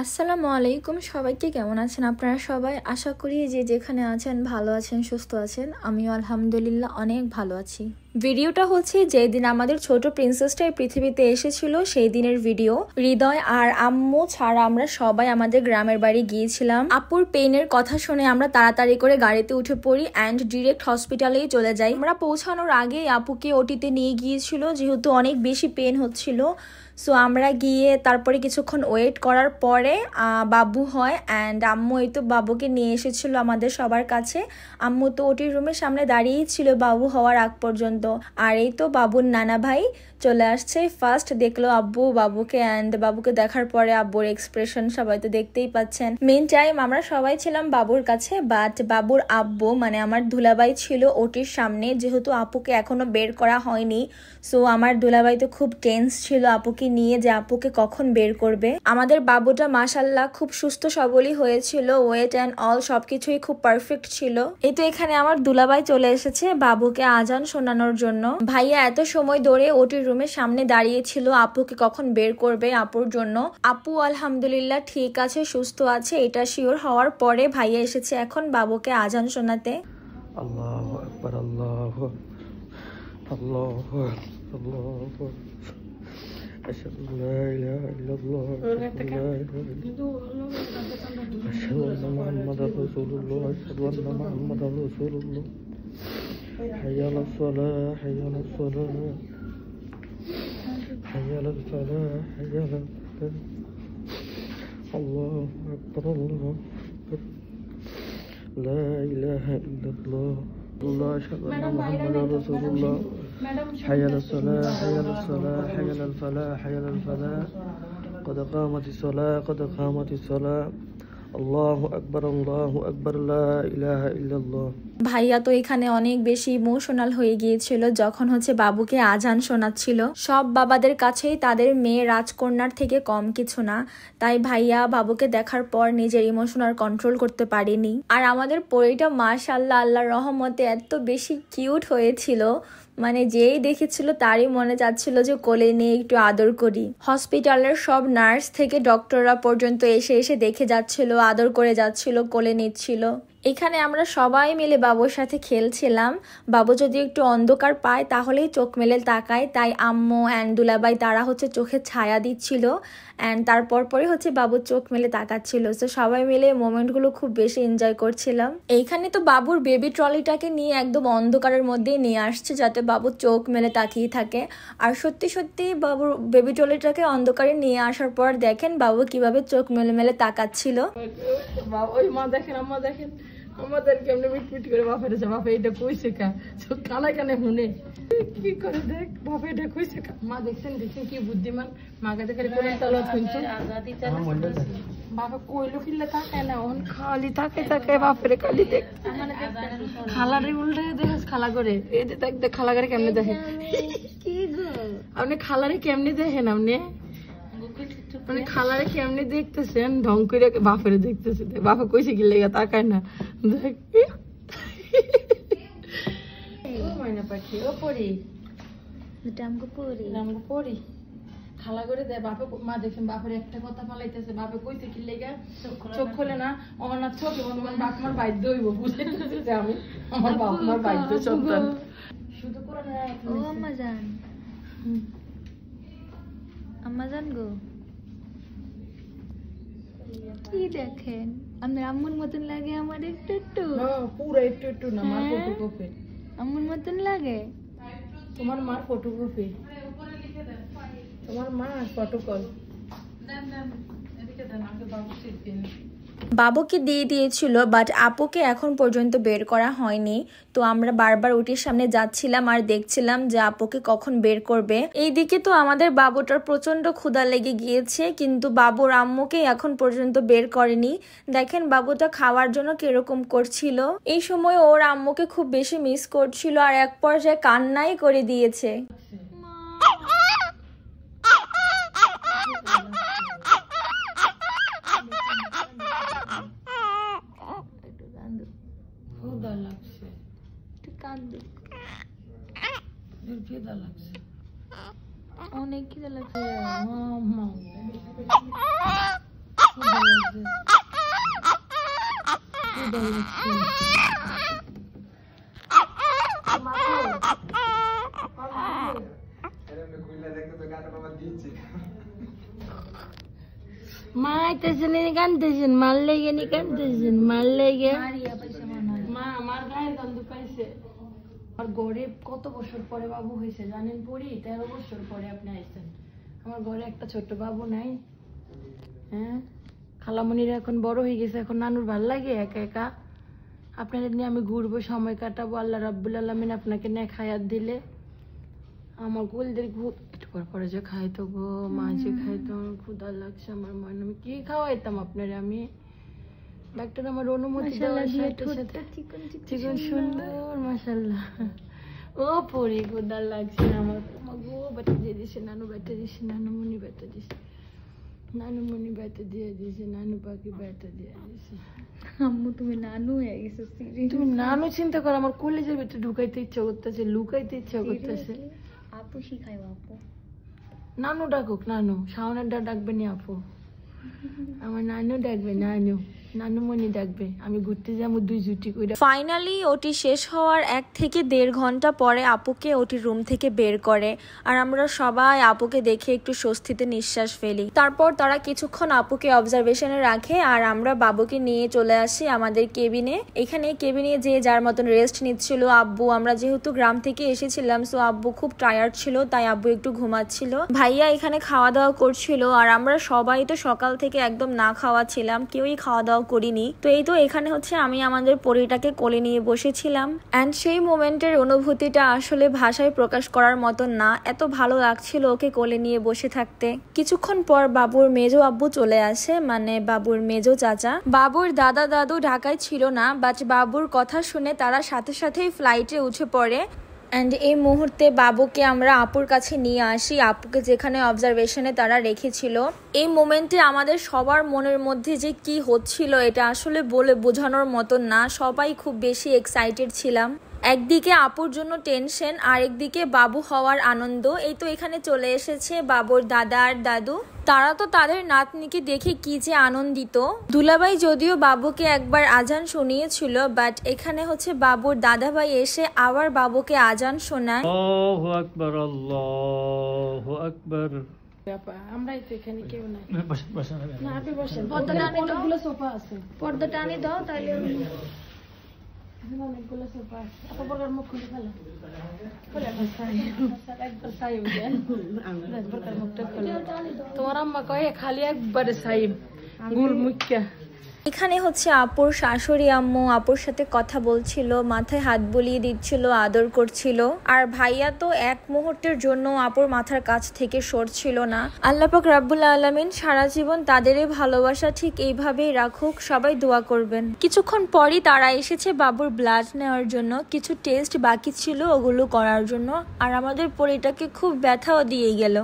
আসসালামু আলাইকুম, সবাইকে কেমন আছেন আপনারা সবাই? আশা করি যে যেখানে আছেন ভালো আছেন, সুস্থ আছেন। আমিও আলহামদুলিল্লাহ অনেক ভালো আছি। ভিডিওটা হচ্ছে যেদিন আমাদের ছোট প্রিন্সেসটা এই পৃথিবীতে এসেছিল সেই দিনের ভিডিও। হৃদয় আর আম্মু ছাড়া আমরা সবাই আমাদের গ্রামের বাড়ি গিয়েছিলাম। আপুর পেইনের কথা শুনে আমরা তাড়াতাড়ি করে গাড়িতে উঠে পড়ি অ্যান্ড ডিরেক্ট হসপিটালেই চলে যাই। আমরা পৌঁছানোর আগেই আপুকে ওটিতে নিয়ে গিয়েছিল, যেহেতু অনেক বেশি পেন হচ্ছিল। সো আমরা গিয়ে তারপরে কিছুক্ষণ ওয়েট করার পরে বাবু হয় অ্যান্ড আম্মু এই তো বাবুকে নিয়ে এসেছিল আমাদের সবার কাছে। আম্মু তো ওটির রুমের সামনে দাঁড়িয়েই ছিল বাবু হওয়ার আগ পর্যন্ত। আর এই তো বাবুর নানা ভাই চলে আসছে। ফার্স্ট দেখলো আব্বু বাবুকে অ্যান্ড বাবুকে দেখার পরে আব্বুর এক্সপ্রেশন সবাই তো দেখতেই পাচ্ছেন। মেন টাইম আমরা সবাই ছিলাম বাবুর কাছে, বাট বাবুর আব্বু মানে আমার দুলাভাই ছিল ওটির সামনে, যেহেতু আপুকে এখনো বের করা হয়নি। সো আমার দুলাভাই তো খুব টেন্স ছিল আপুকে নিয়ে, যে আপুকে কখন বের করবে। আমাদের বাবুটা মাশাল্লাহ খুব সুস্থ সবলই হয়েছিল, ওয়েট অ্যান্ড অল সবকিছুই খুব পারফেক্ট ছিল। এই তো এখানে আমার দুলাভাই চলে এসেছে বাবুকে আজান শোনানোর জন্য। ভাইয়া এত সময় ধরে ওটির রুমের সামনে দাঁড়িয়েছিল আপুকে কখন বের করবে আপুর জন্য। আপু আলহামদুলিল্লাহ ঠিক আছে, সুস্থ আছে, এটা শিওর হওয়ার পরে ভাইয়া এসেছে এখন বাবুকে আজান শোনাতে। আল্লাহু আকবার, আল্লাহু আল্লাহু আল্লাহু আশহাদু লা ইলাহা ইল্লাল্লাহ আশহাদু আন্না মুহাম্মাদার রাসূলুল্লাহ আশহাদু আন্না মুহাম্মাদার রাসূলুল্লাহ হাইয়া আলাস সালাহ হাইয়া আলাস সালাহ হাইয়া আলাল ফালাহ হাইয়া আলাল ফালাহ আল্লাহু আকবার, আল্লাহু আকবার, লা ইলাহা ইল্লাল্লাহ أشهد أن محمدا رسول الله حي على الصلاة حي على الصلاة حي على الفلاح حي على الفلاح قد قامت الصلاة قد قامت الصلاة আল্লাহু আকবার, আল্লাহু আকবার, লা ইলাহা ইল্লাল্লাহ। ভাইয়া তো এখানে অনেক বেশি ইমোশনাল হয়ে গিয়েছিল যখন হচ্ছে বাবুকে আজান শোনাচ্ছিল। সব বাবাদের কাছেই তাদের মেয়ে রাজকন্যার থেকে কম কিছু না, তাই ভাইয়া বাবুকে দেখার পর নিজের ইমোশন আর কন্ট্রোল করতে পারেনি। আর আমাদের পরীটা মাশাআল্লাহ আল্লাহর রহমতে এত বেশি কিউট হয়েছিল, মানে যেই দেখেছিল তারই মনে চাচ্ছিল যে কোলে নিয়ে একটু আদর করি। হসপিটালের সব নার্স থেকে ডক্টররা পর্যন্ত এসে এসে দেখে যাচ্ছিল, আদর করে যাচ্ছিল, কোলে নিচ্ছিল। এখানে আমরা সবাই মিলে বাবুর সাথে খেলছিলাম। বাবু যদি একটু অন্ধকার পায় তাহলেই চোখ মেলে তাকায়, তাই আম্মু অ্যান্ড দুলাভাই তারা হচ্ছে চোখে ছায়া দিচ্ছিল অ্যান্ড তারপর পরে হচ্ছে বাবুর চোখ মেলে তাকাচ্ছিল। তো সবাই মিলে মোমেন্টগুলো খুব বেশি এনজয় করছিলাম। এইখানে তো বাবুর বেবি ট্রলিটাকে নিয়ে একদম অন্ধকারের মধ্যেই নিয়ে আসছে যাতে বাবু চোখ মেলে তাকিয়ে থাকে। আর সত্যি সত্যি বাবুর বেবি ট্রলিটাকে অন্ধকারে নিয়ে আসার পর দেখেন বাবু কিভাবে চোখ মেলে মেলে তাকাচ্ছিল। ওই মা দেখেন, আম্মা দেখেন আমাদের কেমনে মিটমিট করে বাপের বাপে এটা কইছে কা কানা কানে শুনে কি করে দেখ বাপে এটা কইছে কা। মা দেখছেন দেখছেন কি বুদ্ধিমান, মাকে দেখে কোন তলত শুনছে বাপে কইলো কিল্লে তাকায় না, ওন খালি তাকায় তাকায় বাপের খালি দেখ খালারে উল্টে দেখে খালা করে এই যে দেখ দেখ খালা করে কেমনে দেখে। কি গো আপনি খালারে কেমনে দেখেন? আপনি মানে খালারে কেমনে দেখতেছেন ঢং করে বাপেরে দেখতেছে। বাপে কইছে কি লেগে তাকায় না দেখ। ময়না পাখি ও পরি পরি খালা করে দেয় বাপে। মা দেখেন বাপের একটা কথা পালাইতেছে, বাপে কইছে কি লেগে চোখ খোলে না, অনার চোখ বাপ মার বাধ্য হইব, বুঝতেছে যে আমি আমার বাপ মার বাধ্য সন্তান। শুধু করে না ও আম্মা জান, আম্মা জান গো কি দেখেন আপনার আম্মুর মতন লাগে আমার একটু একটু, পুরো একটু একটু না, মার ফটোকপি আম্মুর মতন লাগে। তোমার মার ফটোকপি, তোমার মা ফটোকল দেন দেন এদিকে দেন, আগে বাবু শিখবেন। বাবুকে দিয়ে দিয়েছিল বাট আপুকে এখন পর্যন্ত বের করা হয়নি। তো আমরা বারবার ওটির সামনে যাচ্ছিলাম আর দেখছিলাম যে আপুকে কখন বের করবে। এইদিকে তো আমাদের বাবুটার প্রচন্ড ক্ষুধা লেগে গিয়েছে, কিন্তু বাবুর আম্মুকে এখন পর্যন্ত বের করেনি। দেখেন বাবুটা খাওয়ার জন্য কিরকম করছিল। এই সময় ওর আম্মুকে খুব বেশি মিস করছিল আর এক পর্যায়ে কান্নাই করে দিয়েছে। অনেক খিদে লাগছে। মা আইতেছেন কানতেছেন, মার লেগে নি কানতেছেন, মার লেগে মা আমার গায়ের গন্ধ পাইছে। আমার গরিব কত বছর পরে বাবু হয়েছে জানেন পড়ি, 13 বছর পরে আপনি আইছেন। আমার ঘরে একটা ছোট্ট বাবু নাই। হ্যাঁ, খালামণিরা এখন বড় হয়ে গেছে, এখন নানুর ভাল লাগে একা একা। আপনাদের নিয়ে আমি ঘুরবো, সময় কাটাবো। আল্লাহ রাব্বুল আলামিন আপনাকে নেক হায়াত দিলে। আমার গোলদের একটু পরে যে খাইতো গো, মা যে খাইতো, আমার ক্ষুধা লাগছে, আমার মনে আমি কি খাওয়াইতাম আপনারে। আমি ডাক্তার আমার অনুমতি দেওয়ার সাথে সাথে চিকন সুন্দর মাশাআল্লাহ। ও পরি ক্ষুধা লাগছে আমার, গো বেটা দিয়ে দিছে, নানু বেটা দিছে, নানুমণি বেটা দিছে, নানুমণি বেটা দিয়ে দিছে, নানু পাখি বেটা দিয়ে দিছে। আম্মু তুমি নানু হয়ে গেছো, তুমি নানু চিন্তা করো, আমার কলেজের ভিতরে ঢুকাইতে ইচ্ছা করতেছে, লুকাইতে ইচ্ছা করতেছে। আপু শিখাইবো আপু। নানু ডাকুক, নানু শাওনের ডাকবে নি আপু, আমার নানু ডাকবে, নানু নানুমণি ডাকবে। আমি ঘুরতে যাবো 2 জুটি করে। ফাইনালি ওটি শেষ হওয়ার 1 থেকে 1.5 ঘন্টা পরে আপুকে ওটির রুম থেকে বের করে, আর আমরা সবাই আপুকে দেখে একটু স্বস্তিতে নিঃশ্বাস ফেলি। তারপর তারা কিছুক্ষণ আপুকে অবজারভেশনে রাখে, আর আমরা বাবুকে নিয়ে চলে আসি আমাদের কেবিনে। এখানে কেবিনে যে যার মতন রেস্ট নিচ্ছিল। আব্বু, আমরা যেহেতু গ্রাম থেকে এসেছিলাম, সো আব্বু খুব টায়ার্ড ছিল, তাই আব্বু একটু ঘুমাচ্ছিল। ভাইয়া এখানে খাওয়া দাওয়া করছিল, আর আমরা সবাই তো সকাল থেকে একদম না খাওয়া ছিলাম, কেউই খাওয়া দাওয়া করিনি। তো এই তো এখানে হচ্ছে আমি আমাদের পরীটাকে কোলে নিয়ে বসেছিলাম, অ্যান্ড সেই মোমেন্টের অনুভূতিটা আসলে ভাষায় প্রকাশ করার মতন না। এত ভালো লাগছিল ওকে কোলে নিয়ে বসে থাকতে। কিছুক্ষণ পর বাবুর মেজো আব্বু চলে আসে, মানে বাবুর মেজো চাচা। বাবুর দাদা দাদু ঢাকায় ছিল না, বাট বাবুর কথা শুনে তারা সাথে সাথেই ফ্লাইটে উঠে পড়ে। অ্যান্ড এই মুহূর্তে বাবুকে আমরা আপুর কাছে নিয়ে আসি, আপুকে যেখানে অবজারভেশনে তারা রেখেছিল। এই মোমেন্টে আমাদের সবার মনের মধ্যে যে কি হচ্ছিল এটা আসলে বলে বোঝানোর মতন না। সবাই খুব বেশি এক্সাইটেড ছিলাম। একদিকে আপুর জন্য টেনশন, আরেকদিকে বাবু হওয়ার আনন্দ। এই তো এখানে চলে এসেছে বাবুর দাদা আর দাদু। তারা তো তাদের নাতনিকে দেখে কি যে আনন্দিত। দুলাভাই যদিও বাবুকে একবার আজান শুনিয়েছিল, বাট এখানে হচ্ছে বাবুর দাদাভাই এসে আবার বাবুকে আজান শোনায়। আল্লাহু আকবার, আল্লাহু আকবার। আমরাই তো এখানে কেউ নাই। বসেন বসেন না আপনি বসেন, পর্দাটা অনেকগুলো সোফা আছে, পর্দাটা আনি দাও, তাহলে অনেকগুলো সোফা আছে। এত বড় মুখ খুলে ফেলো, একবার সাইম দেন, একবার মুখটা ফেলো। তোমার আম্মা কয়ে খালি একবারে সাইম গুল মুখ্যা। এখানে হচ্ছে আপুর শাশুড়ি আম্মু আপুর সাথে কথা বলছিল, মাথায় হাত বুলিয়ে দিচ্ছিল, আদর করছিল। আর ভাইয়া তো এক মুহূর্তের জন্য আপুর মাথার কাছ থেকে সরছিল না। আল্লাহ পাক রাব্বুল আলামিন সারা জীবন তাদেরই ভালোবাসা ঠিক এইভাবেই রাখুক, সবাই দোয়া করবেন। কিছুক্ষণ পরই তারা এসেছে বাবুর ব্লাড নেওয়ার জন্য, কিছু টেস্ট বাকি ছিল ওগুলো করার জন্য। আর আমাদের পরিটাকে খুব ব্যথাও দিয়ে গেল।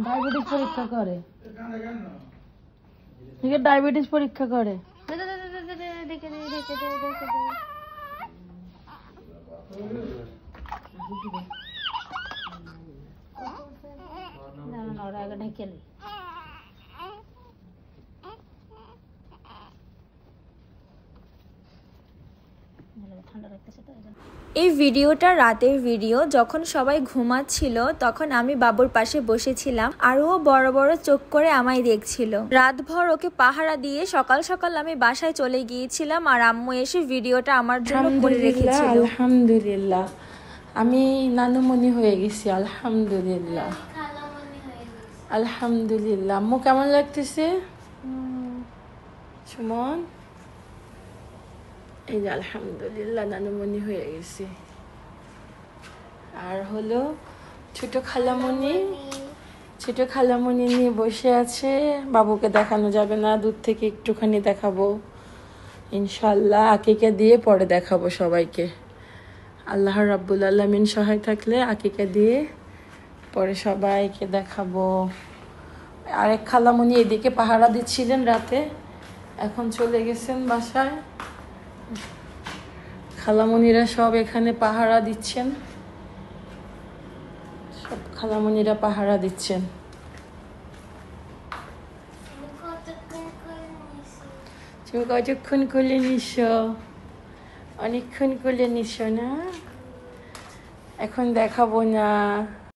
ডায়াবেটিস পরীক্ষা করে, ডায়াবেটিস পরীক্ষা করে। এই ভিডিওটা রাতের ভিডিও, যখন সবাই ঘুমাচ্ছিল তখন আমি বাবুর পাশে বসেছিলাম, আর ও বড় বড় চোখ করে আমায় দেখছিল। রাতভর ওকে পাহারা দিয়ে সকাল সকাল আমি বাসায় চলে গিয়েছিলাম, আর আম্মু এসে ভিডিওটা আমার জন্য করে রেখেছিল। আলহামদুলিল্লাহ, আমি নানুমণি হয়ে গেছি। আলহামদুলিল্লাহ, আলহামদুলিল্লাহ। আম্মু কেমন লাগতেছে সুমন? এই যে আলহামদুলিল্লাহ নানুমণি হয়ে গেছে। আর হলো ছোট খালামণি, ছোট খালামণি নিয়ে বসে আছে। বাবুকে দেখানো যাবে না, দূর থেকে একটুখানি দেখাবো ইনশাল্লাহ। আকিকা দিয়ে পরে দেখাবো সবাইকে। আল্লাহ রাব্বুল আলামিন সহায় থাকলে আকিকা দিয়ে পরে সবাইকে দেখাবো। আরেক খালামণি এদিকে পাহারা দিচ্ছিলেন রাতে, এখন চলে গেছেন বাসায়। খালামণিরা সব এখানে পাহারা দিচ্ছেন, সব খালামণিরা পাহারা দিচ্ছেন। তুমি কতক্ষণ কোলে নিস, অনেকক্ষণ কোলে নিস না, এখন দেখাবো না।